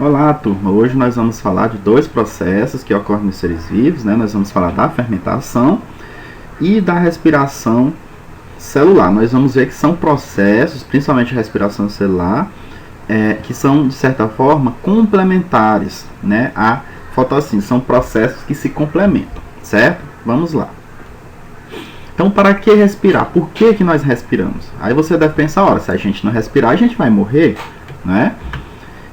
Olá, turma! Hoje nós vamos falar de dois processos que ocorrem nos seres vivos, né? Nós vamos falar da fermentação e da respiração celular. Nós vamos ver que são processos, principalmente a respiração celular, que são, de certa forma, complementares, né, à fotossíntese. São processos que se complementam, certo? Vamos lá. Então, para que respirar? Por que nós respiramos? Aí você deve pensar, olha, se a gente não respirar, a gente vai morrer, né?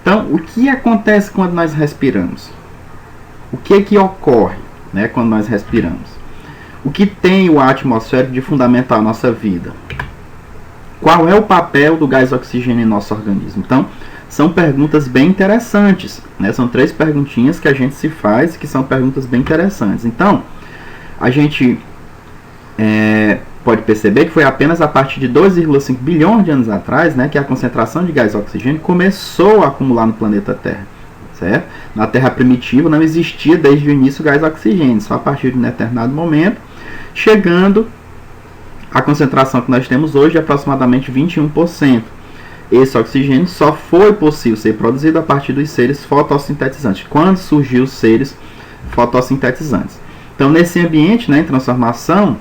Então, o que acontece quando nós respiramos? O que ocorre, né, quando nós respiramos? O que tem o ar atmosférico de fundamental na nossa vida? Qual é o papel do gás oxigênio em nosso organismo? Então, são perguntas bem interessantes, né? São 3 perguntinhas que a gente se faz, que são perguntas bem interessantes. Então, a gente pode perceber que foi apenas a partir de 2,5 bilhões de anos atrás, né, que a concentração de gás oxigênio começou a acumular no planeta Terra, certo? Na Terra primitiva não existia desde o início gás oxigênio, só a partir de um determinado momento, chegando a concentração que nós temos hoje é aproximadamente 21%. Esse oxigênio só foi possível ser produzido a partir dos seres fotossintetizantes, quando surgiu os seres fotossintetizantes. Então, nesse ambiente, né, em transformação,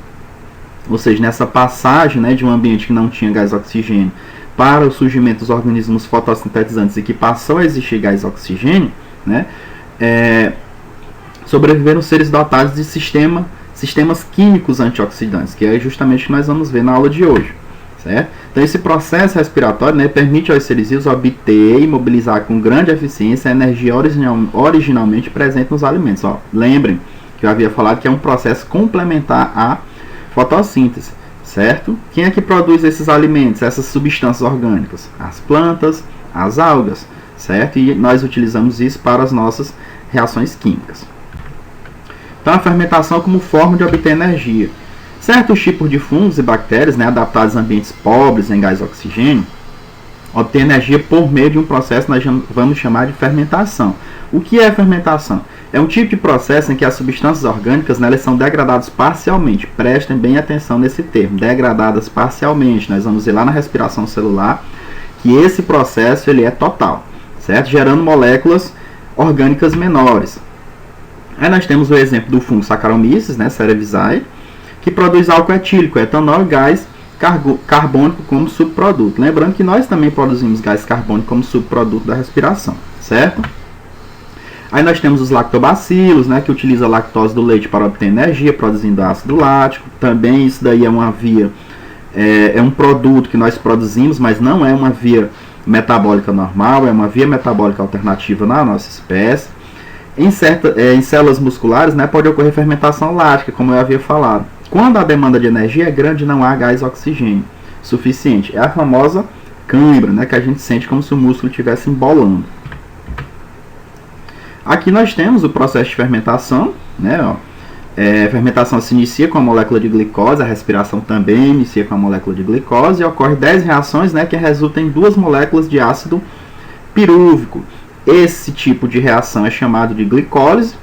ou seja, nessa passagem, né, de um ambiente que não tinha gás oxigênio para o surgimento dos organismos fotossintetizantes e que passou a existir gás oxigênio, né, sobreviveram seres dotados de sistemas químicos antioxidantes, que é justamente o que nós vamos ver na aula de hoje, certo? Então, esse processo respiratório, né, permite aos seres vivos obter e mobilizar com grande eficiência a energia originalmente presente nos alimentos. Ó, lembrem que eu havia falado que é um processo complementar à fotossíntese, certo? Quem é que produz esses alimentos, essas substâncias orgânicas? As plantas, as algas, certo? E nós utilizamos isso para as nossas reações químicas. Então, a fermentação como forma de obter energia. Certos tipos de fungos e bactérias, né, adaptados a ambientes pobres em gás oxigênio, obtêm energia por meio de um processo que nós vamos chamar de fermentação. O que é fermentação? É um tipo de processo em que as substâncias orgânicas, né, elas são degradadas parcialmente. Prestem bem atenção nesse termo, degradadas parcialmente. Nós vamos ver lá na respiração celular que esse processo ele é total, certo? Gerando moléculas orgânicas menores. Aí nós temos o exemplo do fungo Saccharomyces, né, cerevisiae, que produz álcool etílico, etanol e gás carbônico como subproduto. Lembrando que nós também produzimos gás carbônico como subproduto da respiração, certo? Aí nós temos os lactobacilos, né, que utiliza a lactose do leite para obter energia, produzindo ácido lático. Também isso daí é uma via, é um produto que nós produzimos, mas não é uma via metabólica normal, é uma via metabólica alternativa na nossa espécie. Em células musculares, né, pode ocorrer fermentação lática, como eu havia falado. Quando a demanda de energia é grande, não há gás oxigênio suficiente. É a famosa cãibra, né, que a gente sente como se o músculo estivesse embolando. Aqui nós temos o processo de fermentação, né, ó. A fermentação se inicia com a molécula de glicose, a respiração também inicia com a molécula de glicose e ocorre 10 reações, né, que resultam em 2 moléculas de ácido pirúvico. Esse tipo de reação é chamado de glicólise.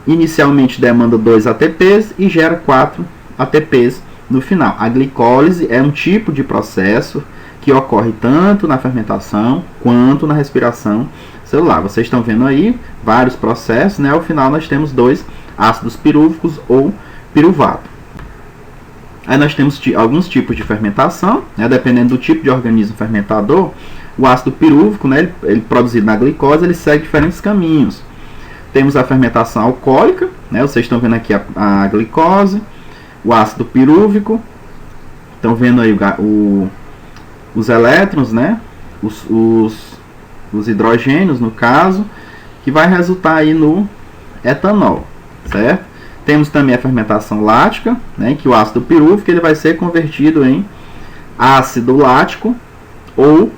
Inicialmente demanda 2 ATPs e gera 4 ATPs no final. A glicólise é um tipo de processo que ocorre tanto na fermentação quanto na respiração celular. Vocês estão vendo aí vários processos, né? Ao final nós temos 2 ácidos pirúvicos ou piruvato. Aí nós temos alguns tipos de fermentação, né? Dependendo do tipo de organismo fermentador, o ácido pirúvico, né, ele produzido na glicose, ele segue diferentes caminhos. Temos a fermentação alcoólica, né, vocês estão vendo aqui a glicose, o ácido pirúvico, estão vendo aí os elétrons, né, os hidrogênios, no caso, que vai resultar aí no etanol, certo? Temos também a fermentação lática, né, em que o ácido pirúvico ele vai ser convertido em ácido lático ou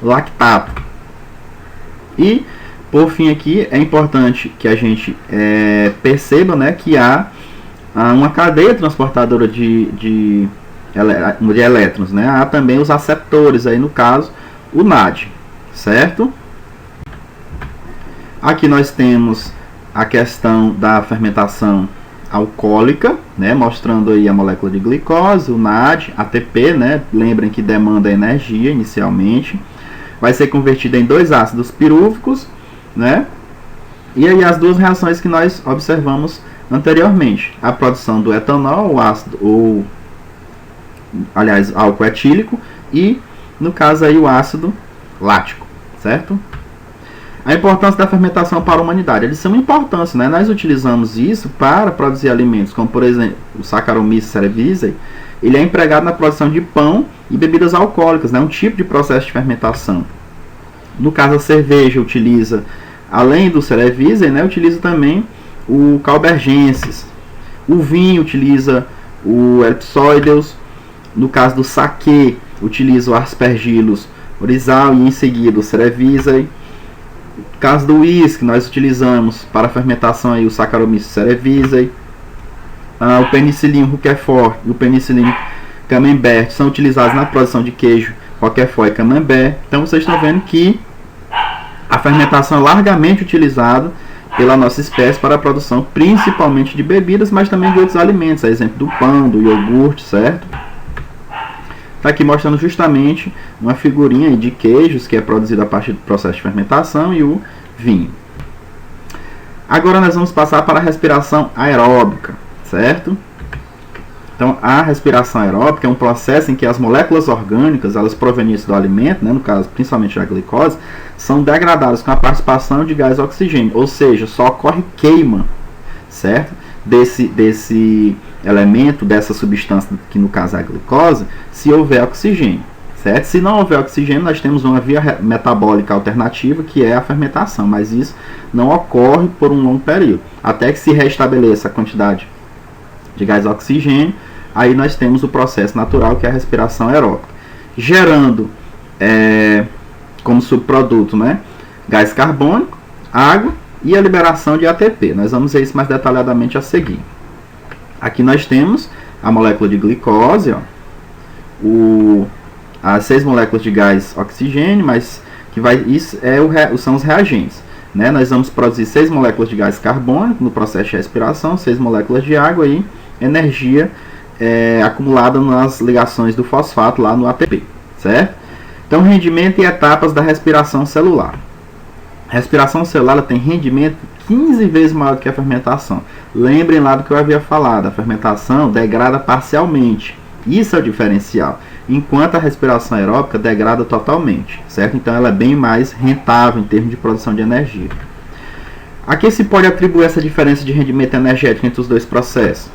lactato. E, por fim aqui, é importante que a gente perceba, né, que há uma cadeia transportadora de elétrons, né? Há também os aceptores, aí no caso, o NAD, certo? Aqui nós temos a questão da fermentação alcoólica, né, mostrando aí a molécula de glicose, o NAD, ATP, né, lembrem que demanda energia inicialmente. vai ser convertida em 2 ácidos pirúvicos, né? E aí as duas reações que nós observamos anteriormente, a produção do etanol, o ácido, ou aliás, álcool etílico, e no caso aí o ácido lático, certo? A importância da fermentação para a humanidade. Eles são importantes, né? Nós utilizamos isso para produzir alimentos, como por exemplo o Saccharomyces cerevisiae. Ele é empregado na produção de pão e bebidas alcoólicas, né? Um tipo de processo de fermentação. No caso a cerveja utiliza, além do cerevisiae, né? Utiliza também o Caubergensis. O vinho utiliza o Ellipsoideus. No caso do saquê, utiliza o Aspergillus oryzal e em seguida o Cerevisiae. No caso do uísque, nós utilizamos para a fermentação aí o Saccharomyces cerevisiae. O Penicillium roquefort e o Penicillium camembert são utilizados na produção de queijo roquefort e camembert. Então vocês estão vendo que a fermentação é largamente utilizada pela nossa espécie para a produção principalmente de bebidas, mas também de outros alimentos, a exemplo do pão, do iogurte, certo? Está aqui mostrando justamente uma figurinha de queijos que é produzida a partir do processo de fermentação e o vinho. Agora nós vamos passar para a respiração aeróbica, certo? Então a respiração aeróbica é um processo em que as moléculas orgânicas, elas provenientes do alimento, né, no caso principalmente a glicose, são degradadas com a participação de gás oxigênio, ou seja, só ocorre queima, certo? Desse elemento, dessa substância, que no caso é a glicose, se houver oxigênio, certo? Se não houver oxigênio, nós temos uma via metabólica alternativa, que é a fermentação, mas isso não ocorre por um longo período. Até que se restabeleça a quantidade de gás oxigênio, aí nós temos o processo natural, que é a respiração aeróbica, gerando como subproduto, né, gás carbônico, água e a liberação de ATP. Nós vamos ver isso mais detalhadamente a seguir. Aqui nós temos a molécula de glicose, ó, as 6 moléculas de gás oxigênio, mas que isso são os reagentes, né? Nós vamos produzir 6 moléculas de gás carbônico no processo de respiração, 6 moléculas de água e energia acumulada nas ligações do fosfato lá no ATP, certo? Então, rendimento e etapas da respiração celular. A respiração celular tem rendimento 15 vezes maior do que a fermentação. Lembrem lá do que eu havia falado, a fermentação degrada parcialmente. Isso é o diferencial. Enquanto a respiração aeróbica degrada totalmente, certo? Então ela é bem mais rentável em termos de produção de energia. A que se pode atribuir essa diferença de rendimento energético entre os dois processos?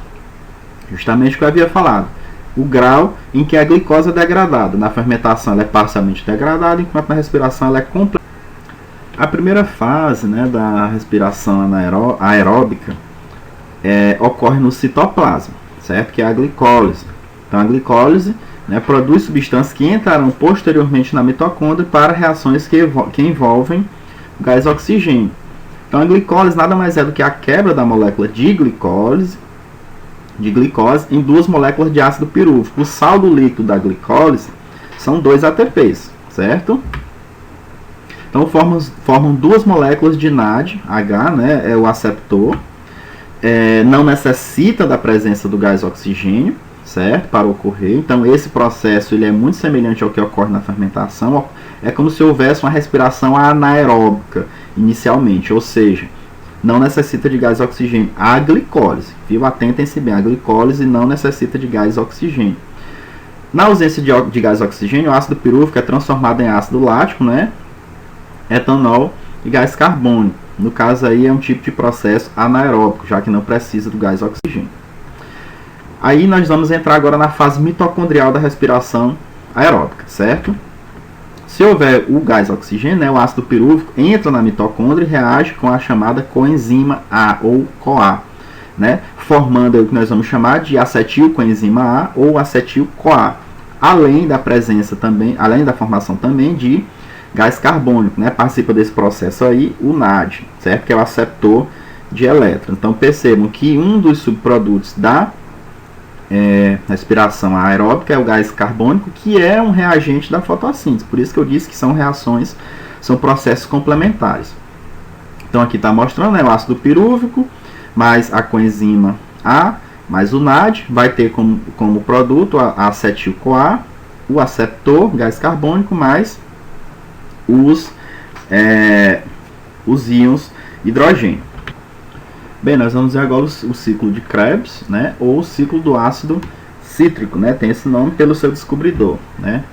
Justamente o que eu havia falado. O grau em que a glicose é degradada. Na fermentação ela é parcialmente degradada, enquanto na respiração ela é completa. A primeira fase, né, da respiração aeróbica ocorre no citoplasma, certo? Que é a glicólise. Então a glicólise, né, produz substâncias que entrarão posteriormente na mitocôndria para reações que envolvem o gás oxigênio. Então a glicólise nada mais é do que a quebra da molécula de glicose em 2 moléculas de ácido pirúvico. O saldo líquido da glicólise são 2 ATPs, certo? Então formam 2 moléculas de NAD, H, né, é o aceptor, não necessita da presença do gás oxigênio, certo, para ocorrer. Então esse processo ele é muito semelhante ao que ocorre na fermentação. É como se houvesse uma respiração anaeróbica inicialmente, ou seja, não necessita de gás oxigênio. A glicólise, viu? Atentem-se bem, a glicólise não necessita de gás oxigênio. Na ausência de gás oxigênio, o ácido pirúvico é transformado em ácido lático, né, etanol e gás carbônico. No caso aí é um tipo de processo anaeróbico, já que não precisa do gás oxigênio. Aí nós vamos entrar agora na fase mitocondrial da respiração aeróbica, certo? Se houver o gás oxigênio, né, o ácido pirúvico entra na mitocôndria e reage com a chamada coenzima A ou CoA, né, formando o que nós vamos chamar de acetilcoenzima A ou acetil-CoA, além da presença também, além da formação também de gás carbônico, né, participa desse processo aí o NAD, certo? Que é o aceptor de elétrons. Então percebam que um dos subprodutos da respiração aeróbica é o gás carbônico, que é um reagente da fotossíntese. Por isso que eu disse que são reações, são processos complementares. Então aqui está mostrando, né, o ácido pirúvico mais a coenzima A mais o NAD vai ter como produto a acetil-CoA, o aceptor, gás carbônico, mais os íons hidrogênio. Bem, nós vamos ver agora o ciclo de Krebs, né, ou o ciclo do ácido cítrico, né, tem esse nome pelo seu descobridor, né.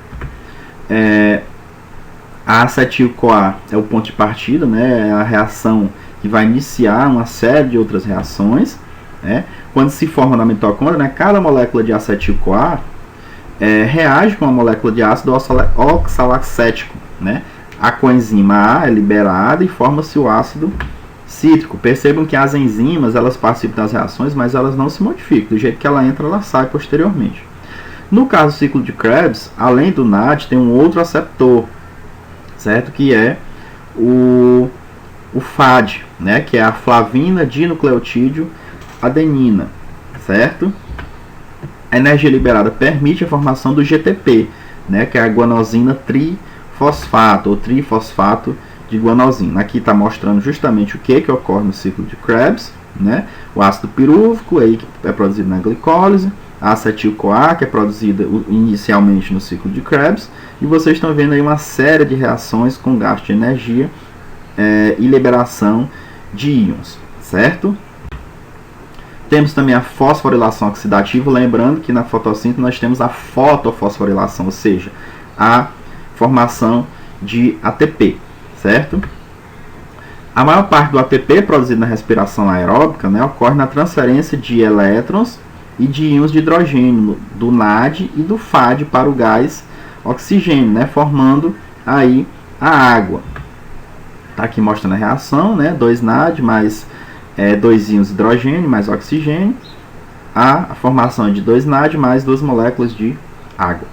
A acetil-CoA é o ponto de partida, né, é a reação que vai iniciar uma série de outras reações, né. Quando se forma na mitocôndria, né, cada molécula de acetil-CoA reage com a molécula de ácido oxalacético, né. A coenzima A é liberada e forma-se o ácido cítrico. Percebam que as enzimas, elas participam das reações, mas elas não se modificam. Do jeito que ela entra, ela sai posteriormente. No caso do ciclo de Krebs, além do NAD, tem um outro aceptor, certo? Que é o FAD, né? Que é a flavina dinucleotídeo adenina, certo? A energia liberada permite a formação do GTP, né? Que é a guanosina trifosfato, ou trifosfato de guanosina. Aqui está mostrando justamente o que ocorre no ciclo de Krebs, né? O ácido pirúvico, aí, que é produzido na glicólise, a acetil-CoA, que é produzida inicialmente no ciclo de Krebs, e vocês estão vendo aí uma série de reações com gasto de energia e liberação de íons, certo? Temos também a fosforilação oxidativa, lembrando que na fotossíntese nós temos a fotofosforilação, ou seja, a formação de ATP, certo? A maior parte do ATP produzido na respiração aeróbica, né, ocorre na transferência de elétrons e de íons de hidrogênio do NAD e do FAD para o gás oxigênio, né, formando aí a água. Está aqui mostrando a reação, né, 2 NAD mais 2 íons de hidrogênio mais oxigênio, a formação de 2 NAD mais 2 moléculas de água.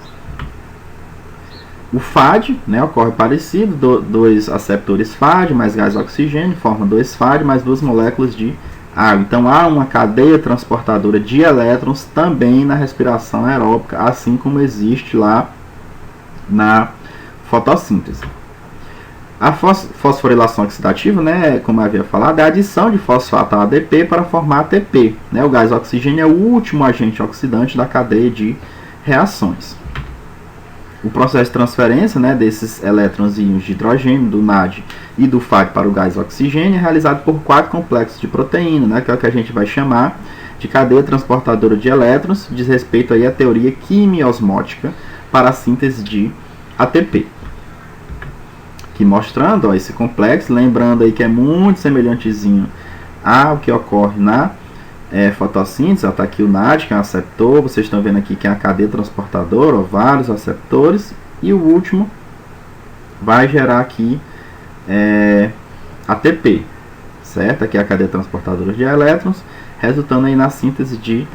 O FAD, né, ocorre parecido, 2 aceptores FAD mais gás oxigênio, forma 2 FAD mais 2 moléculas de água. Então há uma cadeia transportadora de elétrons também na respiração aeróbica, assim como existe lá na fotossíntese. A fosforilação oxidativa, né, como eu havia falado, é a adição de fosfato a ADP para formar ATP. Né? O gás oxigênio é o último agente oxidante da cadeia de reações. O processo de transferência, né, desses elétrons e íons de hidrogênio, do NAD e do FAD para o gás oxigênio, é realizado por 4 complexos de proteína, né, que é o que a gente vai chamar de cadeia transportadora de elétrons, diz respeito aí à teoria quimiosmótica para a síntese de ATP. Aqui mostrando esse complexo, lembrando aí que é muito semelhantezinho ao que ocorre na fotossíntese. Está aqui o NAD, que é um aceptor, vocês estão vendo aqui que é a cadeia transportadora, vários aceptores, e o último vai gerar aqui ATP, certo? Aqui é a cadeia transportadora de elétrons, resultando aí na síntese de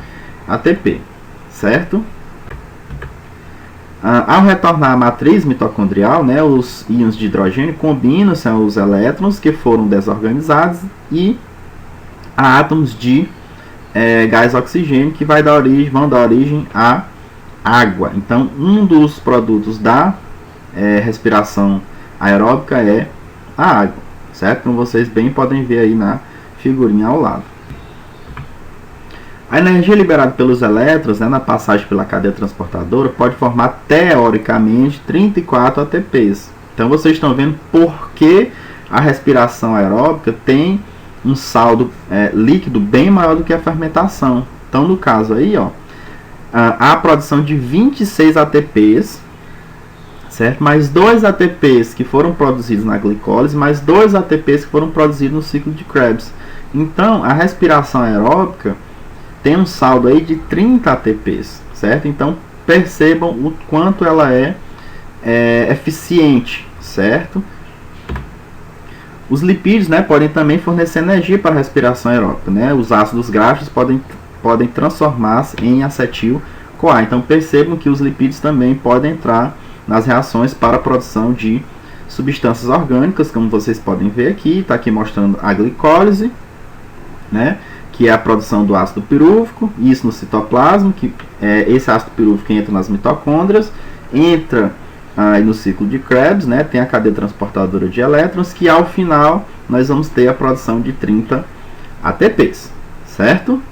ATP, certo? Ao retornar à matriz mitocondrial, né, os íons de hidrogênio combinam-se aos elétrons que foram desorganizados e a átomos de gás oxigênio que vão dar origem à água. Então, um dos produtos da respiração aeróbica é a água, certo? Como vocês bem podem ver aí na figurinha ao lado. A energia liberada pelos elétrons, né, na passagem pela cadeia transportadora pode formar teoricamente 34 ATPs. Então vocês estão vendo por que a respiração aeróbica tem um saldo líquido bem maior do que a fermentação. Então no caso aí, ó, há a produção de 26 ATPs, certo? Mais 2 ATPs que foram produzidos na glicólise, mais 2 ATPs que foram produzidos no ciclo de Krebs. Então a respiração aeróbica tem um saldo aí de 30 ATPs, certo? Então percebam o quanto ela é eficiente, certo? Os lipídios, né, podem também fornecer energia para a respiração aeróbica, né? Os ácidos graxos podem transformar-se em acetil-CoA. Então percebam que os lipídios também podem entrar nas reações para a produção de substâncias orgânicas, como vocês podem ver aqui. Está aqui mostrando a glicólise, né, que é a produção do ácido pirúvico, isso no citoplasma, que esse ácido pirúvico entra nas mitocôndrias, entra aí no ciclo de Krebs, né, tem a cadeia transportadora de elétrons, que ao final nós vamos ter a produção de 30 ATPs, certo?